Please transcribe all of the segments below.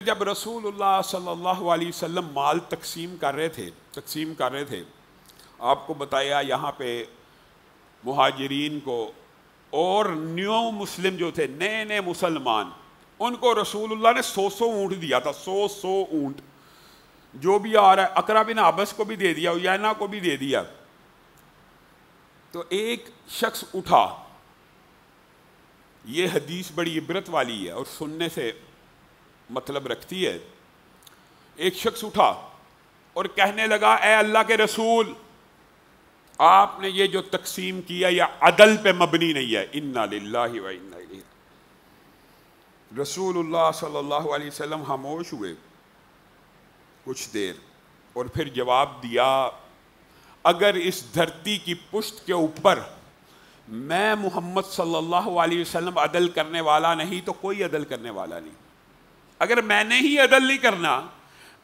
جب رسول اللہ صلی اللہ علیہ وسلم مال تقسیم کر رہے تھے آپ کو بتایا یہاں پہ مہاجرین کو اور نیو مسلم جو تھے نئے مسلمان ان کو رسول اللہ نے 100 اونٹ دیا تھا. 100 اونٹ جو بھی آ رہا ہے. اقرا بن حابس کو بھی دے دیا, عیینہ کو بھی دے دیا. تو ایک شخص اٹھا, یہ حدیث بڑی عبرت والی ہے اور سننے سے مطلب رکھتی ہے. ایک شخص اٹھا اور کہنے لگا اے اللہ کے رسول, آپ نے یہ جو تقسیم کیا یہ عدل پہ مبنی نہیں ہے. انا للہ و انا الیہ. رسول اللہ صلی اللہ علیہ وسلم خاموش ہوئے کچھ دیر اور پھر جواب دیا, اگر اس دھرتی کی پشت کے اوپر میں محمد صلی اللہ علیہ وسلم عدل کرنے والا نہیں تو کوئی عدل کرنے والا نہیں. اگر میں نے ہی عدل نہیں کرنا,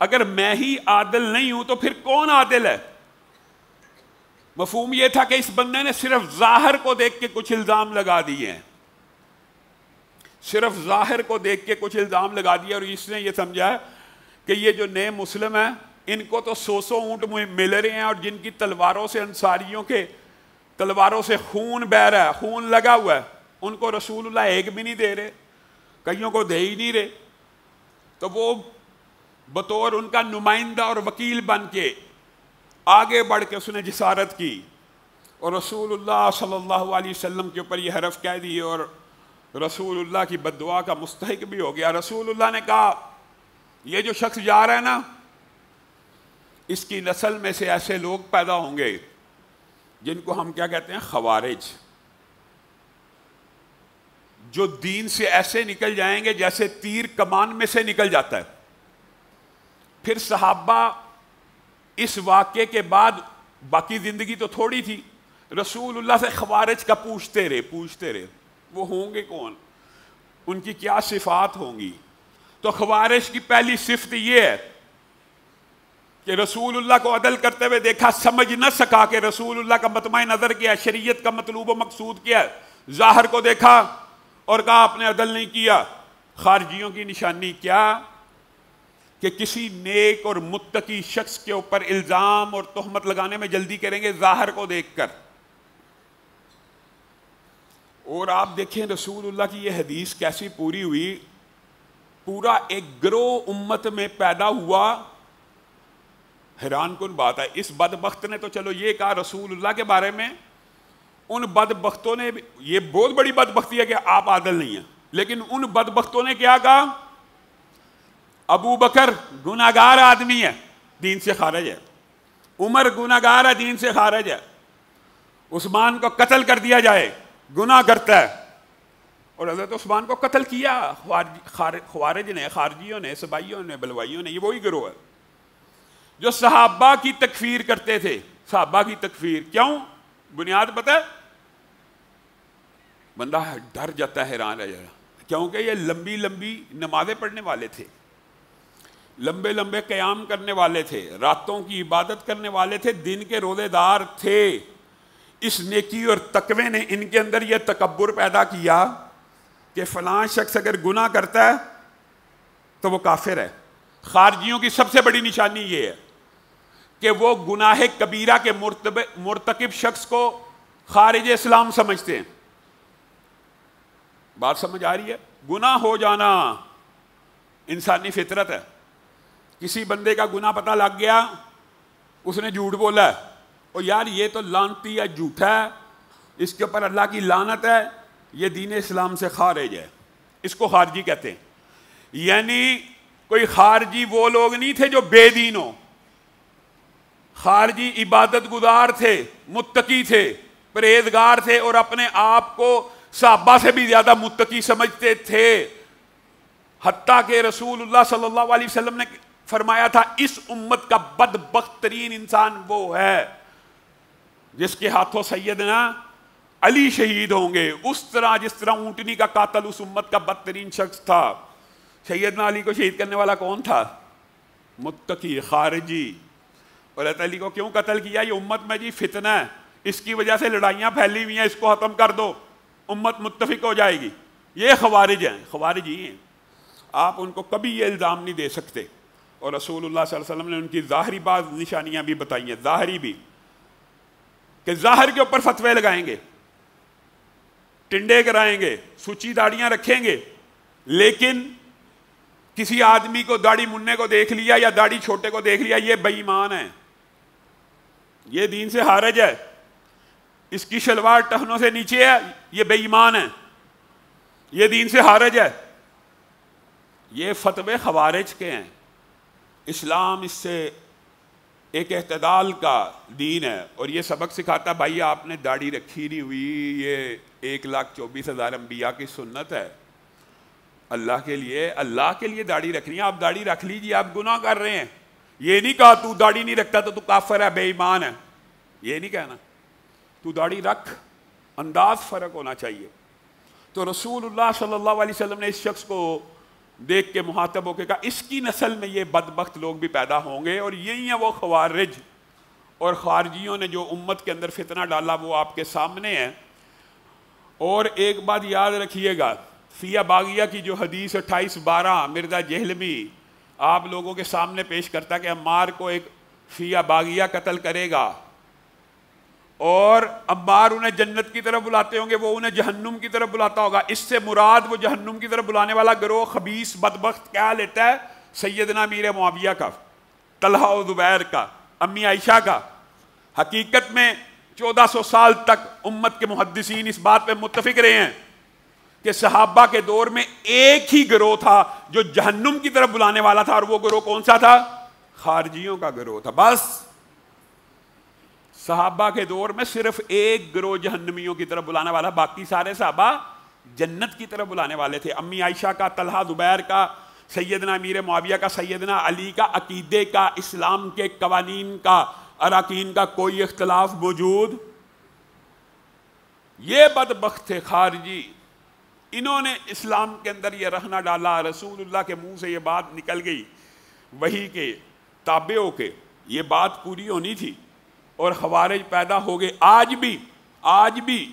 اگر میں ہی عادل نہیں ہوں تو پھر کون عادل ہے؟ مفہوم یہ تھا کہ اس بندے نے صرف ظاہر کو دیکھ کے کچھ الزام لگا دیے ہیں, صرف ظاہر کو دیکھ کے کچھ الزام لگا دیا, اور اس نے یہ سمجھا کہ یہ جو نئے مسلم ہیں ان کو تو 100 اونٹ مل رہے ہیں, اور جن کی تلواروں سے انصاریوں کے تلواروں سے خون بہ رہا ہے, خون لگا ہوا ہے, ان کو رسول اللہ ایک بھی نہیں دے رہے, کئیوں کو دے ہی نہیں رہے. تو وہ بطور ان کا نمائندہ اور وکیل بن کے آگے بڑھ کے اس نے جسارت کی اور رسول اللہ صلی اللہ علیہ وسلم کے اوپر یہ حرف کہہ دی اور رسول اللہ کی بد دعا کا مستحق بھی ہو گیا. رسول اللہ نے کہا یہ جو شخص جا رہا ہے نا, اس کی نسل میں سے ایسے لوگ پیدا ہوں گے جن کو ہم کیا کہتے ہیں, خوارج, جو دین سے ایسے نکل جائیں گے جیسے تیر کمان میں سے نکل جاتا ہے. پھر صحابہ اس واقعے کے بعد, باقی زندگی تو تھوڑی تھی, رسول اللہ سے خوارج کا پوچھتے رہے وہ ہوں گے کون, ان کی کیا صفات ہوں گی. تو خوارج کی پہلی صفت یہ ہے کہ رسول اللہ کو عدل کرتے ہوئے دیکھا, سمجھ نہ سکا کہ رسول اللہ کا مطمع نظر کیا ہے, شریعت کا مطلوب و مقصود کیا ہے, ظاہر کو دیکھا اور کہا آپ نے عدل نہیں کیا. خارجیوں کی نشانی کیا کہ کسی نیک اور متقی شخص کے اوپر الزام اور تہمت لگانے میں جلدی کریں گے ظاہر کو دیکھ کر. اور آپ دیکھیں رسول اللہ کی یہ حدیث کیسی پوری ہوئی, پورا ایک گروہ امت میں پیدا ہوا. حیران کن بات ہے, اس بدبخت نے تو چلو یہ کہا رسول اللہ کے بارے میں, ان بدبختوں نے, یہ بہت بڑی بدبختی ہے کہ آپ عادل نہیں ہیں, لیکن ان بدبختوں نے کیا کہا, ابو بکر گناہگار آدمی ہے, دین سے خارج ہے, عمر گناہگار ہے, دین سے خارج ہے, عثمان کو قتل کر دیا جائے, گناہ کرتا ہے. اور حضرت عثمان کو قتل کیا خوارج نے, خارجیوں نے, سبائیوں نے, بلوائیوں نے. یہ وہی گروہ ہے جو صحابہ کی تکفیر کرتے تھے. صحابہ کی تکفیر کیوں؟ بنیاد پتہ ہے؟ بندہ ڈر جاتا ہے, حیران رہ جائے, کیونکہ یہ لمبی لمبی نمازیں پڑھنے والے تھے, لمبے لمبے قیام کرنے والے تھے, راتوں کی عبادت کرنے والے تھے, دن کے روزے دار تھے. اس نیکی اور تقوی نے ان کے اندر یہ تکبر پیدا کیا کہ فلاں شخص اگر گناہ کرتا ہے تو وہ کافر ہے. خارجیوں کی سب سے بڑی نشانی یہ ہے کہ وہ گناہ کبیرہ کے مرتکب شخص کو خارج اسلام سمجھتے ہیں. بات سمجھ آ رہی ہے؟ گناہ ہو جانا انسانی فطرت ہے. کسی بندے کا گناہ پتہ لگ گیا, اس نے جھوٹ بولا ہے, اور یار یہ تو لعنتی ہے, جھوٹا ہے, اس کے اوپر اللہ کی لعنت ہے, یہ دین اسلام سے خارج ہے, اس کو خارجی کہتے ہیں. یعنی کوئی خارجی وہ لوگ نہیں تھے جو بے دین ہو, خارجی عبادت گزار تھے, متقی تھے, پرہیزگار تھے, اور اپنے آپ کو صحابہ سے بھی زیادہ متقی سمجھتے تھے. حتیٰ کہ رسول اللہ صلی اللہ علیہ وسلم نے فرمایا تھا اس امت کا بدبخت ترین انسان وہ ہے جس کے ہاتھوں سیدنا علی شہید ہوں گے. اس طرح جس طرح اونٹنی کا قاتل اس امت کا بدترین شخص تھا, سیدنا علی کو شہید کرنے والا کون تھا؟ متقی, خارجی. اور حضرت علی کو کیوں قتل کیا؟ یہ امت میں جی فتنہ ہے, اس کی وجہ سے لڑائیاں پھیلی ہوئی ہیں, اس کو ختم کر دو, امت متفق ہو جائے گی. یہ خوارج ہیں, خوارج ہی ہیں. آپ ان کو کبھی یہ الزام نہیں دے سکتے. اور رسول اللہ صلی اللہ علیہ وسلم نے ان کی ظاہری بعض نشانیاں بھی بتائی ہیں، ظاہری بھی، کہ ظاہر کے اوپر فتوے لگائیں گے، ٹنڈے کرائیں گے، سوچی داڑیاں رکھیں گے، لیکن کسی آدمی کو داڑھی مننے کو دیکھ لیا یا داڑھی چھوٹے کو دیکھ لیا، یہ بے ایمان ہے، یہ دین سے خارج ہے، اس کی شلوار ٹہنوں سے نیچے ہے، یہ بے ایمان ہے، یہ دین سے خارج ہے. یہ فتوے خوارج کے ہیں. اسلام اس سے ایک اعتدال کا دین ہے، اور یہ سبق سکھاتا بھائی آپ نے داڑھی رکھی نہیں ہوئی، یہ 1,24,000 انبیاء کی سنت ہے. اللہ کے لیے داڑھی رکھنی ہے، آپ داڑھی رکھ لیجیے، آپ گناہ کر رہے ہیں. یہ نہیں کہا تو داڑھی نہیں رکھتا تو کافر ہے، بے ایمان ہے، یہ نہیں کہنا. تو داڑھی رکھ، انداز فرق ہونا چاہیے. تو رسول اللہ صلی اللہ علیہ وسلم نے اس شخص کو دیکھ کے مخاطب ہو کے کہا اس کی نسل میں یہ بدبخت لوگ بھی پیدا ہوں گے، اور یہی ہیں وہ خوارج اور خارجیوں نے جو امت کے اندر فتنہ ڈالا، وہ آپ کے سامنے ہے. اور ایک بات یاد رکھیے گا، فیہ باغیہ کی جو حدیث 28-12 مرزا جہلمی آپ لوگوں کے سامنے پیش کرتا کہ عمار کو ایک فیہ باغیہ قتل کرے گا، اور عمار انہیں جنت کی طرف بلاتے ہوں گے، وہ انہیں جہنم کی طرف بلاتا ہوگا. اس سے مراد وہ جہنم کی طرف بلانے والا گروہ خبیث بدبخت کیا لیتا ہے؟ سیدنا امیر معاویہ کا، طلحہ و زبیر کا، امی عائشہ کا. حقیقت میں 1400 سال تک امت کے محدثین اس بات پہ متفق رہے ہیں کہ صحابہ کے دور میں ایک ہی گروہ تھا جو جہنم کی طرف بلانے والا تھا، اور وہ گروہ کون سا تھا؟ خارجیوں کا گروہ تھا. بس صحابہ کے دور میں صرف ایک گروہ جہنمیوں کی طرف بلانے والا، باقی سارے صحابہ جنت کی طرف بلانے والے تھے. امی عائشہ کا، طلحہ زبیر کا، سیدنا امیر معاویہ کا، سیدنا علی کا عقیدے کا، اسلام کے قوانین کا، اراکین کا کوئی اختلاف موجود. یہ بدبخت تھے خارجی، انہوں نے اسلام کے اندر یہ رہنا ڈالا. رسول اللہ کے منہ سے یہ بات نکل گئی، وہی کے تابع ہو کے یہ بات پوری ہونی تھی، اور خوارج پیدا ہو گئے. آج بھی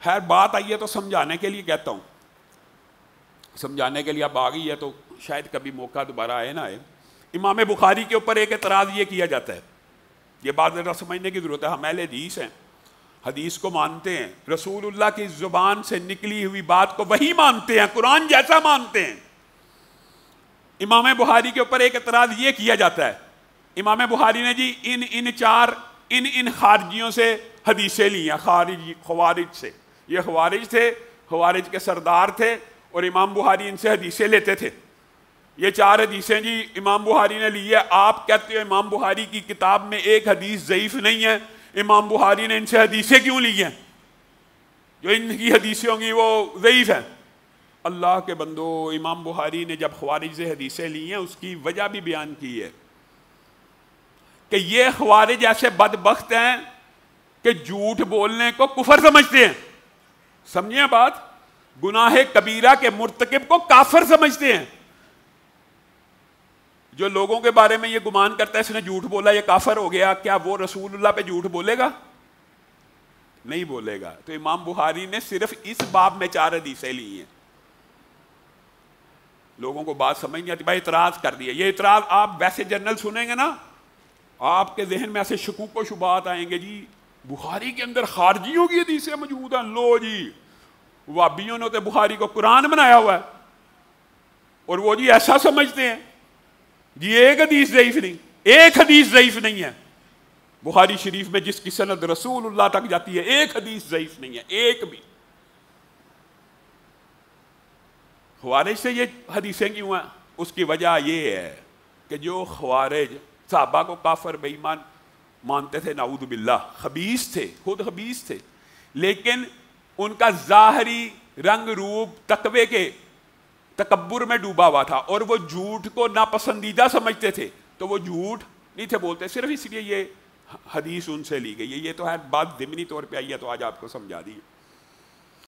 خیر بات آئی ہے تو سمجھانے کے لیے کہتا ہوں، سمجھانے کے لیے اب آ گئی ہے تو شاید کبھی موقع دوبارہ آئے نہ آئے. امام بخاری کے اوپر ایک اعتراض یہ کیا جاتا ہے، یہ بات ذرا سمجھنے کی ضرورت ہے. ہم اہل حدیث ہیں، حدیث کو مانتے ہیں، رسول اللہ کی زبان سے نکلی ہوئی بات کو وہی مانتے ہیں، قرآن جیسا مانتے ہیں. امام بخاری کے اوپر ایک اعتراض یہ کیا جاتا ہے، امام بخاری نے جی ان خارجیوں سے حدیثیں لی ہیں، خوارج سے. یہ خوارج تھے، خوارج کے سردار تھے، اور امام بخاری ان سے حدیثیں لیتے تھے. یہ 4 حدیثیں جی امام بخاری نے لی ہے. آپ کہتے ہو امام بخاری کی کتاب میں ایک حدیث ضعیف نہیں ہے، امام بخاری نے ان سے حدیثیں کیوں لی ہیں؟ جو ان کی حدیثیں ہوں گی وہ ضعیف ہیں. اللہ کے بندو، امام بخاری نے جب خوارج سے حدیثیں لی ہیں اس کی وجہ بھی بیان کی ہے کہ یہ خوارج ایسے بدبخت ہیں کہ جھوٹ بولنے کو کفر سمجھتے ہیں. سمجھیں بات، گناہ کبیرہ کے مرتکب کو کافر سمجھتے ہیں. جو لوگوں کے بارے میں یہ گمان کرتا ہے اس نے جھوٹ بولا یہ کافر ہو گیا، کیا وہ رسول اللہ پہ جھوٹ بولے گا؟ نہیں بولے گا. تو امام بخاری نے صرف اس باب میں 4 حدیثیں لی ہیں. لوگوں کو بات سمجھ نہیں آتی، بھائی اعتراض کر دیا. یہ اعتراض آپ ویسے جنرل سنیں گے نا، آپ کے ذہن میں ایسے شکوک و شبہات آئیں گے، جی بخاری کے اندر خارجیوں کی حدیثیں موجود ہیں. لو جی وہابیوں نے تو بخاری کو قرآن بنایا ہوا ہے، اور وہ جی ایسا سمجھتے ہیں جی ایک حدیث ضعیف نہیں، ایک حدیث ضعیف نہیں ہے بخاری شریف میں جس کی سند رسول اللہ تک جاتی ہے، ایک حدیث ضعیف نہیں ہے، ایک بھی. خوارج سے یہ حدیثیں کیوں ہیں؟ اس کی وجہ یہ ہے کہ جو خوارج صحابہ کو کافر بے ایمان مانتے تھے، نعوذ باللہ، خبیث تھے، خود خبیث تھے، لیکن ان کا ظاہری رنگ روپ تقوی کے تکبر میں ڈوبا ہوا تھا، اور وہ جھوٹ کو ناپسندیدہ سمجھتے تھے، تو وہ جھوٹ نہیں تھے بولتے. صرف اس لیے یہ حدیث ان سے لی گئی ہے. یہ تو ہے بات ضمنی طور پہ آئی ہے تو آج آپ کو سمجھا دی.